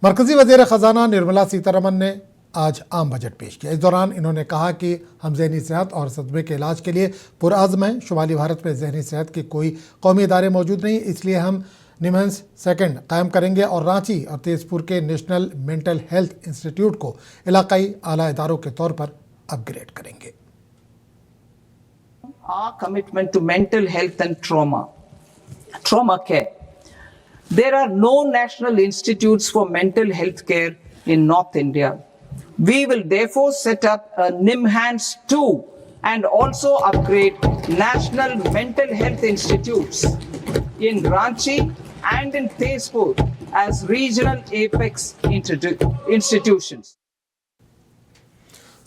मरकजी वज़ीर ख़जाना निर्मला सीतारमन ने आज आम बजट पेश किया। इस दौरान इन्होंने कहा कि हम ज़हनी सेहत और सदमे के इलाज के लिए पुरअज़्म हैं। शुमाली भारत में ज़हनी सेहत के कोई कौमी इदारे मौजूद नहीं, इसलिए हम निम्स सेकेंड कायम करेंगे और रांची और तेजपुर के नेशनल मेंटल हेल्थ इंस्टीट्यूट को इलाकाई आला इदारों के तौर पर अपग्रेड करेंगे। Our commitment to mental health and trauma care. There are no national institutes for mental health care in North India. We will therefore set up a NIMHANS 2 and also upgrade national mental health institutes in Ranchi and in Tezpur as regional apex institutions.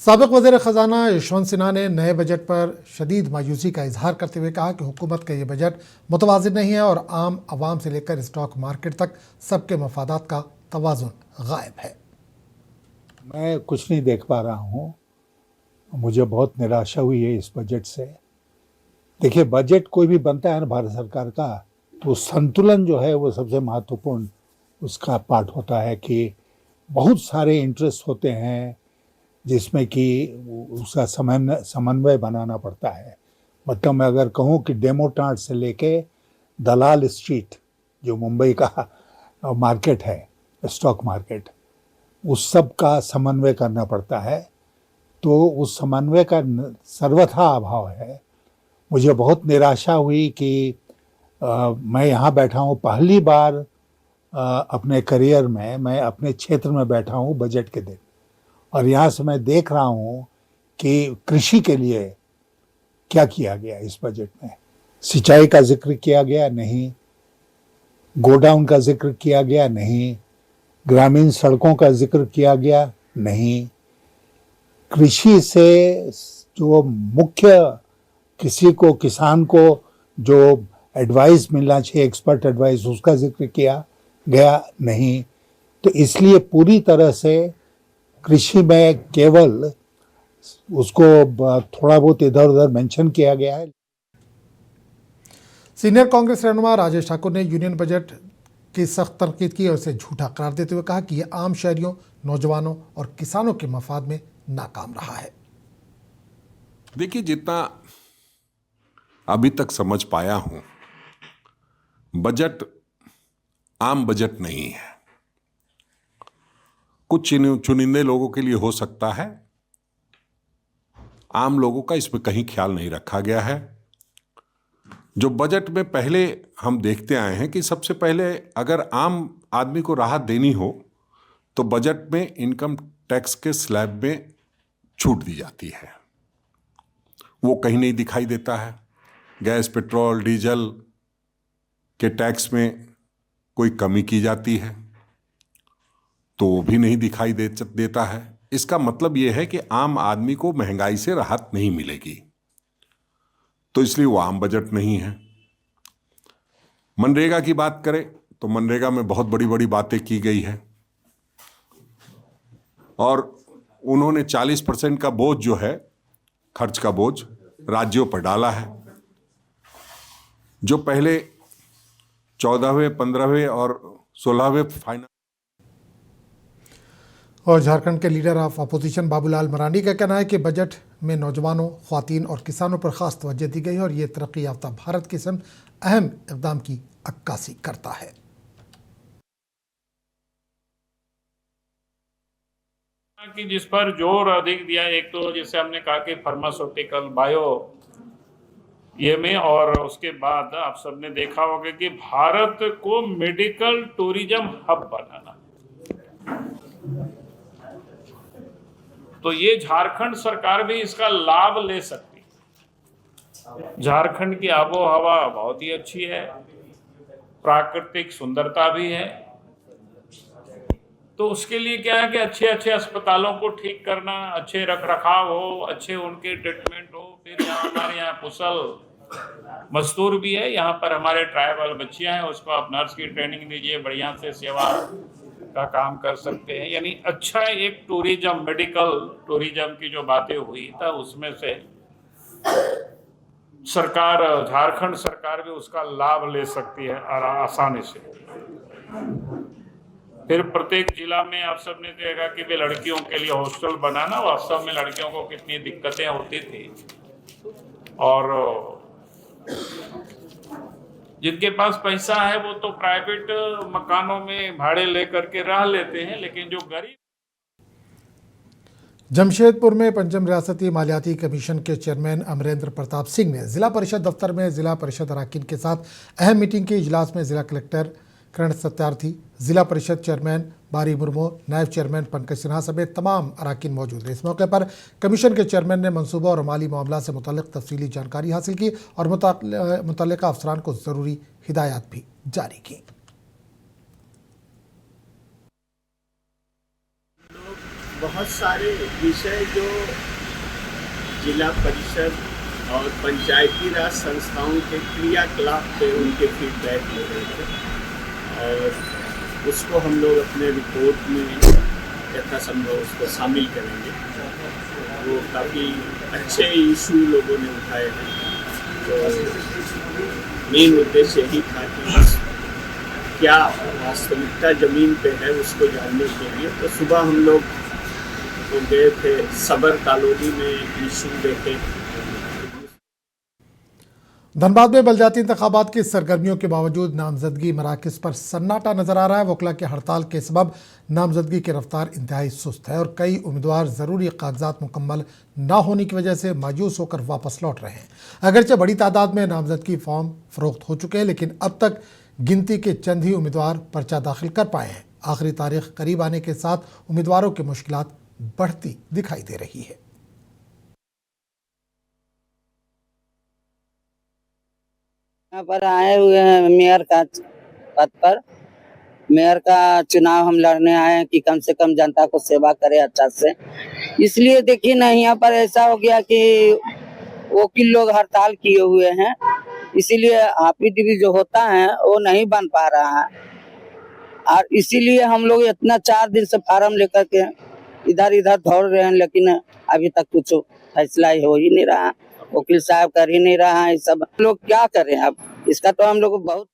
साबिक वज़ीर ख़जाना यशवंत सिन्हा ने नए budget पर शदीद मायूसी का इजहार करते हुए कहा कि हुकूमत का ये बजट मुतवाज़िन नहीं है और आम आवाम से लेकर स्टॉक मार्केट तक सबके मफादात का तवाज़ुन गायब है। मैं कुछ नहीं देख पा रहा हूँ, मुझे बहुत निराशा हुई है इस बजट से। देखिए, बजट कोई भी बनता है ना भारत सरकार का, तो संतुलन जो है वो सबसे महत्वपूर्ण उसका पार्ट होता है कि बहुत सारे इंटरेस्ट होते हैं जिसमें कि उसका समन्वय बनाना पड़ता है। मतलब मैं अगर कहूँ कि डेमोटार्ट से लेके दलाल स्ट्रीट जो मुंबई का मार्केट है, स्टॉक मार्केट, उस सब का समन्वय करना पड़ता है, तो उस समन्वय का सर्वथा अभाव है। मुझे बहुत निराशा हुई कि मैं यहाँ बैठा हूँ, पहली बार अपने करियर में मैं अपने क्षेत्र में बैठा हूँ बजट के दिन, और यहाँ से मैं देख रहा हूँ कि कृषि के लिए क्या किया गया इस बजट में। सिंचाई का जिक्र किया गया नहीं, गोडाउन का जिक्र किया गया नहीं, ग्रामीण सड़कों का जिक्र किया गया नहीं। कृषि से जो मुख्य किसान को जो एडवाइस मिलना चाहिए, एक्सपर्ट एडवाइस, उसका जिक्र किया गया नहीं। तो इसलिए पूरी तरह से कृषि में केवल उसको थोड़ा बहुत इधर उधर मेंशन किया गया है। सीनियर कांग्रेस रहनुमा राजेश ठाकुर ने यूनियन बजट की सख्त तनकीद की और इसे झूठा करार देते हुए कहा कि यह आम शहरियों, नौजवानों और किसानों के मफाद में नाकाम रहा है। देखिए, जितना अभी तक समझ पाया हूं, बजट आम बजट नहीं है। कुछ चुनिंदे लोगों के लिए हो सकता है, आम लोगों का इसमें कहीं ख्याल नहीं रखा गया है। जो बजट में पहले हम देखते आए हैं कि सबसे पहले अगर आम आदमी को राहत देनी हो तो बजट में इनकम टैक्स के स्लैब में छूट दी जाती है, वो कहीं नहीं दिखाई देता है। गैस, पेट्रोल, डीजल के टैक्स में कोई कमी की जाती है तो वो भी नहीं दिखाई देता है। इसका मतलब ये है कि आम आदमी को महंगाई से राहत नहीं मिलेगी, तो इसलिए वो आम बजट नहीं है। मनरेगा की बात करें तो मनरेगा में बहुत बड़ी बड़ी बातें की गई है और उन्होंने 40% का बोझ जो है, खर्च का बोझ, राज्यों पर डाला है। जो पहले 14वें, 15वें और 16वें फाइनल। और झारखंड के leader of opposition Babulal Marandi का कहना है कि बजट में नौजवानों, ख्वातीन और किसानों पर खास तवज्जो दी गई है और ये तरक्की याफ्ता भारत की समत अहम इक़दाम की अक्कासी करता है। कि जिस पर जोर अधिक दिया, एक तो जैसे हमने कहा कि फार्मास्यूटिकल, बायो, ये में, और उसके बाद आप सबने देखा होगा कि भारत को मेडिकल टूरिज्म हब बनाना, तो ये झारखंड सरकार भी इसका लाभ ले सकती है। झारखंड की आबो हवा बहुत ही अच्छी है, प्राकृतिक सुंदरता भी है, तो उसके लिए क्या है कि अच्छे अच्छे अस्पतालों को ठीक करना, अच्छे रख रखाव हो, अच्छे उनके ट्रीटमेंट हो। फिर हमारे यहाँ कुशल मजदूर भी है, यहाँ पर हमारे ट्राइबल बच्चियां हैं, उसको आप नर्स की ट्रेनिंग दीजिए, बढ़िया से सेवा का काम कर सकते हैं। यानी अच्छा एक टूरिज्म, मेडिकल टूरिज्म की जो बातें हुई था, उसमें से सरकार, झारखंड सरकार भी उसका लाभ ले सकती है और आसानी से। फिर प्रत्येक जिला में आप सबने देखा कि वे लड़कियों के लिए हॉस्टल बनाना, वास्तव में लड़कियों को कितनी दिक्कतें होती थी। और जिनके पास पैसा है वो तो प्राइवेट मकानों में भाड़े लेकर के रह लेते हैं, लेकिन जो गरीब जमशेदपुर में पंचम रियासती मालियाती कमीशन के चेयरमैन अमरेंद्र प्रताप सिंह ने जिला परिषद दफ्तर में जिला परिषद अराकीन के साथ अहम मीटिंग की। इजलास में जिला कलेक्टर करण सत्यार्थी, जिला परिषद चेयरमैन बारी मुर्मू, नायब चेयरमैन पंकज सिन्हा समेत तमाम अराकीन मौजूद रहे। इस मौके पर कमीशन के चेयरमैन ने मनसूबा और माली मामला से मुतालिक तफसीली जानकारी हासिल की और मुतल्लिका अफसरान को ज़रूरी हिदायत भी जारी की। बहुत सारे विषय जो जिला परिषद और पंचायती राज संस्थाओं के क्रियाकलाप पे उनके फीडबैक ले रहे थे और उसको हम लोग अपने रिपोर्ट में यथासंभव उसको शामिल करेंगे। वो काफ़ी अच्छे इशू लोगों ने उठाए हैं। तो मेन उद्देश्य यही था कि क्या वास्तविकता ज़मीन पे है उसको जानने के लिए। तो सुबह हम लोग तो गए थे सबर कॉलोनी में, इशू देखे। धनबाद में बलदियाती इंतखाबात की सरगर्मियों के बावजूद नामजदगी मराकज़ पर सन्नाटा नजर आ रहा है। वकला की हड़ताल के सबब नामजदगी की रफ्तार इंतहाई सुस्त है और कई उम्मीदवार ज़रूरी कागजात मुकम्मल न होने की वजह से मायूस होकर वापस लौट रहे हैं। अगरचे बड़ी तादाद में नामजदगी फॉर्म फरोख्त हो चुके हैं, लेकिन अब तक गिनती के चंद ही उम्मीदवार पर्चा दाखिल कर पाए हैं। आखिरी तारीख करीब आने के साथ उम्मीदवारों की मुश्किलात बढ़ती दिखाई दे रही है। यहाँ पर आए हुए हैं मेयर का पद पर। मेयर का चुनाव हम लड़ने आए हैं कि कम से कम जनता को सेवा करे अच्छा से। इसलिए देखिए ना, यहाँ पर ऐसा हो गया कि वकील लोग हड़ताल किए हुए हैं, इसीलिए हाफिज जो होता है वो नहीं बन पा रहा है। और इसीलिए हम लोग इतना 4 दिन से फार्म लेकर के इधर इधर दौड़ रहे हैं, लेकिन अभी तक कुछ फैसला हो ही नहीं रहा। वकील साहब कर ही नहीं रहा है। सब लोग क्या करें अब, इसका तो हम लोग बहुत।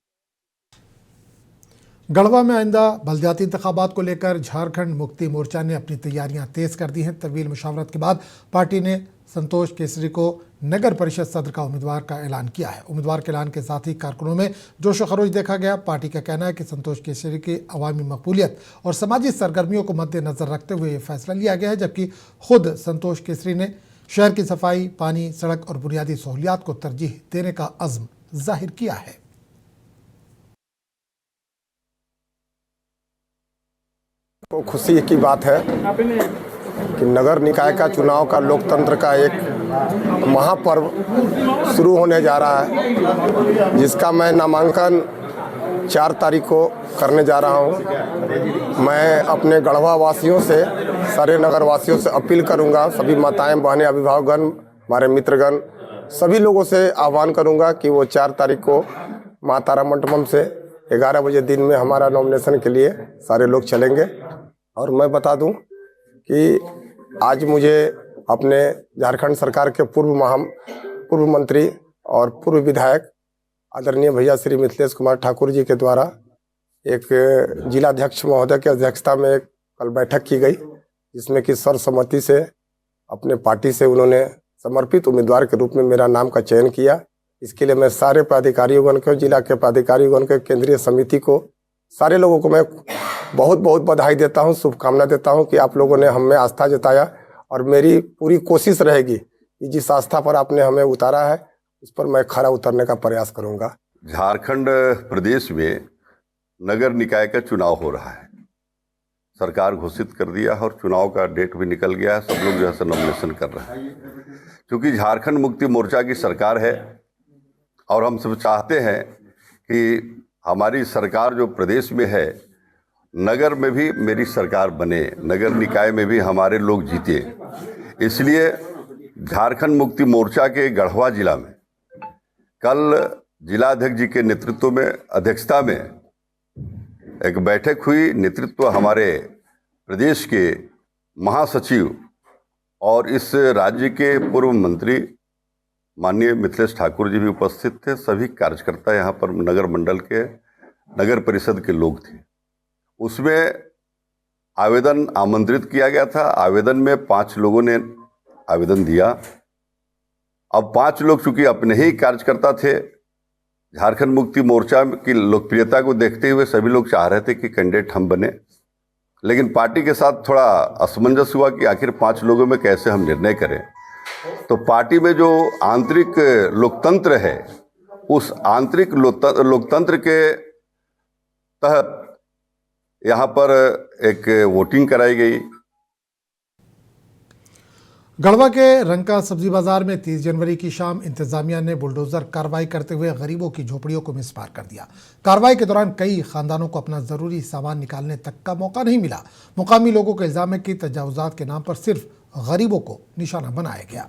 गढ़वा में आइंदा बलदियाती इंतखाबात को लेकर झारखंड मुक्ति मोर्चा ने अपनी तैयारियां तेज कर दी हैं। तवील मुशावरत के बाद पार्टी ने संतोष केसरी को नगर परिषद सदर का उम्मीदवार का ऐलान किया है। उम्मीदवार के ऐलान के साथ ही कारकुनों में जोश खरोश देखा गया। पार्टी का कहना है कि संतोष केसरी की अवामी मकबूलियत और समाजी सरगर्मियों को मद्देनजर रखते हुए ये फैसला लिया गया है, जबकि खुद संतोष केसरी ने शहर की सफाई, पानी, सड़क और बुनियादी सहूलियात को तरजीह देने का अज़्म जाहिर किया है। तो खुशी की बात है कि नगर निकाय का चुनाव का लोकतंत्र का एक महापर्व शुरू होने जा रहा है, जिसका मैं नामांकन 4 तारीख को करने जा रहा हूं। मैं अपने गढ़वा वासियों से, सारे नगर वासियों से अपील करूंगा, सभी माताएं, बहनें, अभिभावकगण, हमारे मित्रगण, सभी लोगों से आह्वान करूंगा कि वो 4 तारीख को माँ तारा मंडपम से 11 बजे दिन में हमारा नॉमिनेशन के लिए सारे लोग चलेंगे। और मैं बता दूं कि आज मुझे अपने झारखंड सरकार के पूर्व मंत्री और पूर्व विधायक आदरणीय भैया श्री मिथिलेश कुमार ठाकुर जी के द्वारा एक जिलाध्यक्ष महोदय की अध्यक्षता में एक कल बैठक की गई, जिसमें कि सर्वसम्मति से अपने पार्टी से उन्होंने समर्पित उम्मीदवार के रूप में मेरा नाम का चयन किया। इसके लिए मैं सारे पदाधिकारियों को, जिला के पदाधिकारियों को, केंद्रीय समिति को, सारे लोगों को मैं बहुत बहुत बधाई देता हूं, शुभकामना देता हूं कि आप लोगों ने हम में आस्था जताया। और मेरी पूरी कोशिश रहेगी कि जिस आस्था पर आपने हमें उतारा है उस पर मैं खरा उतरने का प्रयास करूंगा। झारखंड प्रदेश में नगर निकाय का चुनाव हो रहा है, सरकार घोषित कर दिया और चुनाव का डेट भी निकल गया है। सब लोग जो है नॉमिनेशन कर रहे हैं, क्योंकि झारखंड मुक्ति मोर्चा की सरकार है और हम सब चाहते हैं कि हमारी सरकार जो प्रदेश में है, नगर में भी मेरी सरकार बने, नगर निकाय में भी हमारे लोग जीते। इसलिए झारखंड मुक्ति मोर्चा के गढ़वा जिला में कल जिलाध्यक्ष जी के नेतृत्व में, अध्यक्षता में एक बैठक हुई। नेतृत्व हमारे प्रदेश के महासचिव और इस राज्य के पूर्व मंत्री माननीय मिथिलेश ठाकुर जी भी उपस्थित थे। सभी कार्यकर्ता यहाँ पर नगर मंडल के, नगर परिषद के लोग थे। उसमें आवेदन आमंत्रित किया गया था। आवेदन में 5 लोगों ने आवेदन दिया। अब 5 लोग चूंकि अपने ही कार्यकर्ता थे, झारखंड मुक्ति मोर्चा की लोकप्रियता को देखते हुए सभी लोग चाह रहे थे कि कैंडिडेट हम बने, लेकिन पार्टी के साथ थोड़ा असमंजस हुआ कि आखिर 5 लोगों में कैसे हम निर्णय करें। तो पार्टी में जो आंतरिक लोकतंत्र है, उस आंतरिक लोकतंत्र के तहत यहाँ पर एक वोटिंग कराई गई। गढ़वा के रंका सब्जी बाजार में 30 जनवरी की शाम इंतजामिया ने बुलडोजर कार्रवाई करते हुए गरीबों की झोपड़ियों को मिसमार कर दिया। कार्रवाई के दौरान कई खानदानों को अपना जरूरी सामान निकालने तक का मौका नहीं मिला। मुकामी लोगों का इल्जाम है कि तजावुजात के नाम पर सिर्फ गरीबों को निशाना बनाया गया।